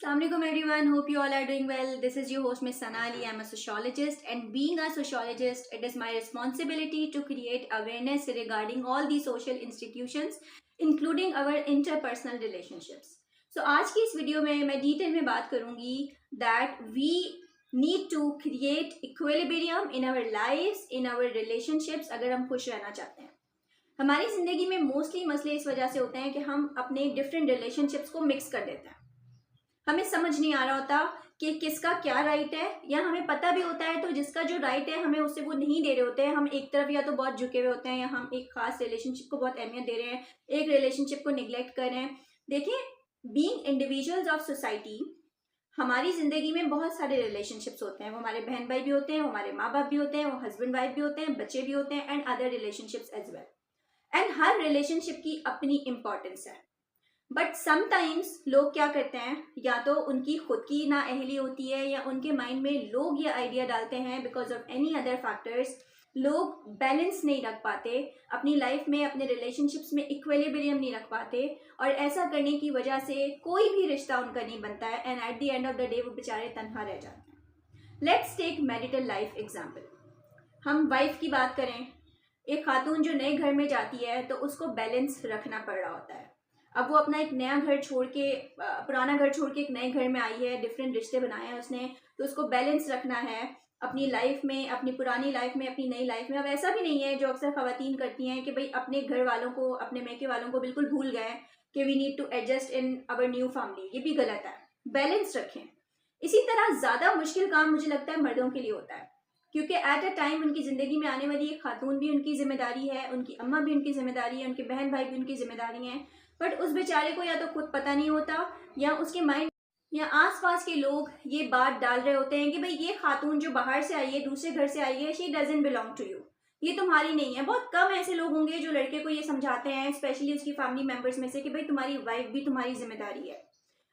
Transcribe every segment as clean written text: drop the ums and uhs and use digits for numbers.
Assalamualaikum everyone, hope you all are doing well. This is your host Miss Sana Ali. I'm a sociologist, and being a sociologist, it is my responsibility to create awareness regarding all the social institutions including our interpersonal relationships. So आज की इस video में मैं detail में बात करूंगी that we need to create equilibrium in our lives, in our relationships अगर हम खुश रहना चाहते हैं. हमारी ज़िंदगी में मोस्टली मसले इस वजह से होते हैं कि हम अपने डिफरेंट रिलेशनशिप्स को मिक्स कर देते हैं. हमें समझ नहीं आ रहा होता कि किसका क्या राइट है, या हमें पता भी होता है तो जिसका जो राइट है हमें उससे वो नहीं दे रहे होते हैं. हम एक तरफ या तो बहुत झुके हुए होते हैं, या हम एक खास रिलेशनशिप को बहुत अहमियत दे रहे हैं, एक रिलेशनशिप को निगलेक्ट कर रहे हैं. देखिए, बीइंग इंडिविजुअल्स ऑफ सोसाइटी, हमारी ज़िंदगी में बहुत सारे रिलेशनशिप्स होते हैं. वो हमारे बहन भाई भी होते हैं, वो हमारे माँ बाप भी होते हैं, वो हस्बैंड वाइफ भी होते हैं, बच्चे भी होते हैं, and other relationships as well. And हर रिलेशनशिप की अपनी इम्पोर्टेंस है. बट समटाइम्स लोग क्या करते हैं, या तो उनकी खुद की नाअहली होती है, या उनके माइंड में लोग ये आइडिया डालते हैं because of any other factors. लोग बैलेंस नहीं रख पाते अपनी लाइफ में, अपने रिलेशनशिप्स में इक्विलिब्रियम नहीं रख पाते, और ऐसा करने की वजह से कोई भी रिश्ता उनका नहीं बनता है, and at the end of the day वो बेचारे तन्हा रह जाते हैं. Let's take marital life example. हम वाइफ की बात करें. एक खातून जो नए घर में जाती है तो उसको बैलेंस रखना पड़ रहा होता है. अब वो अपना एक नया घर छोड़ के, पुराना घर छोड़ के एक नए घर में आई है, डिफरेंट रिश्ते बनाए हैं उसने, तो उसको बैलेंस रखना है अपनी लाइफ में, अपनी पुरानी लाइफ में, अपनी नई लाइफ में. अब ऐसा भी नहीं है जो अक्सर खवातीन करती हैं कि भाई अपने घर वालों को, अपने मैके वालों को बिल्कुल भूल गए कि we need to adjust in our new family. ये भी गलत है. बैलेंस रखें. इसी तरह ज़्यादा मुश्किल काम मुझे लगता है मर्दों के लिए होता है, क्योंकि एट अ टाइम उनकी ज़िंदगी में आने वाली एक खातून भी उनकी जिम्मेदारी है, उनकी अम्मा भी उनकी जिम्मेदारी है, उनके बहन भाई भी उनकी जिम्मेदारी हैं. बट उस बेचारे को या तो खुद पता नहीं होता, या उसके माइंड या आसपास के लोग ये बात डाल रहे होते हैं कि भाई ये खातून जो बाहर से आई है, दूसरे घर से आई है, she doesn't belong to you, ये तुम्हारी नहीं है. बहुत कम ऐसे लोग होंगे जो लड़के को ये समझाते हैं, स्पेशली उसकी फैमिली मेम्बर्स में से, कि भाई तुम्हारी वाइफ भी तुम्हारी जिम्मेदारी है,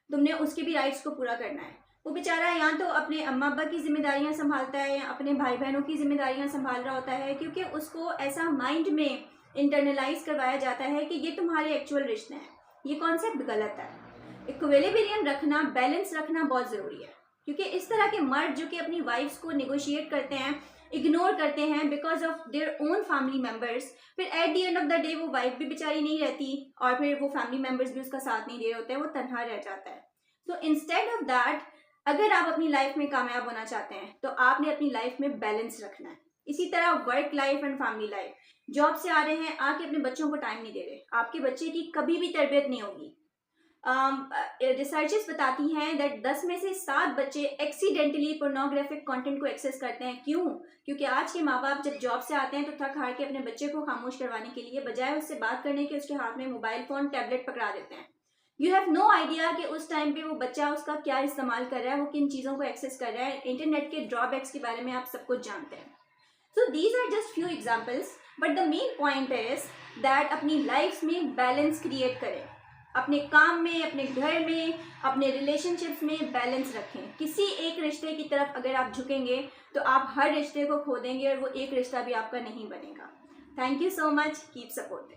तुमने उसके भी राइट्स को पूरा करना है. वो बेचारा या तो अपने अम्मा अब्बा की जिम्मेदारियां संभालता है, या अपने भाई बहनों की जिम्मेदारियां संभाल रहा होता है, क्योंकि उसको ऐसा माइंड में इंटरनलाइज करवाया जाता है कि ये तुम्हारे एक्चुअल रिश्ते हैं. ये कॉन्सेप्ट गलत है. इक्विलिब्रियम रखना, बैलेंस रखना बहुत ज़रूरी है, क्योंकि इस तरह के मर्द जो कि अपनी वाइफ्स को निगोशिएट करते हैं, इग्नोर करते हैं because of their own family members, फिर at the end of the day वो वाइफ भी बेचारी नहीं रहती, और फिर वो फैमिली मेम्बर्स भी उसका साथ नहीं दे रहे होते हैं, वो तन्हा रह जाता है. सो इंस्टेड ऑफ दैट, अगर आप अपनी लाइफ में कामयाब होना चाहते हैं तो आपने अपनी लाइफ में बैलेंस रखना है. इसी तरह work life and family life. Job से आ रहे हैं, आके अपने बच्चों को टाइम नहीं दे रहे, आपके बच्चे की कभी भी तरबियत नहीं होगी. रिसर्चेस बताती हैं दैट 10 में से 7 बच्चे एक्सीडेंटली पोर्नोग्राफिक कंटेंट को एक्सेस करते हैं. क्यों? क्योंकि आज के माँ बाप जब जॉब से आते हैं तो थक हार के अपने बच्चे को खामोश करवाने के लिए, बजाय उससे बात करने के, उसके हाथ में मोबाइल फोन, टैबलेट पकड़ा देते हैं. यू हैव नो आइडिया कि उस टाइम पे वो बच्चा उसका क्या इस्तेमाल कर रहा है, वो किन चीज़ों को एक्सेस कर रहा है. इंटरनेट के ड्रॉबैक्स के बारे में आप सब कुछ जानते हैं. So these are just few examples, but the main point is that अपनी लाइफ में बैलेंस क्रिएट करें. अपने काम में, अपने घर में, अपने रिलेशनशिप्स में बैलेंस रखें. किसी एक रिश्ते की तरफ अगर आप झुकेंगे तो आप हर रिश्ते को खो देंगे, और वो एक रिश्ता भी आपका नहीं बनेगा. Thank you so much. Keep supporting.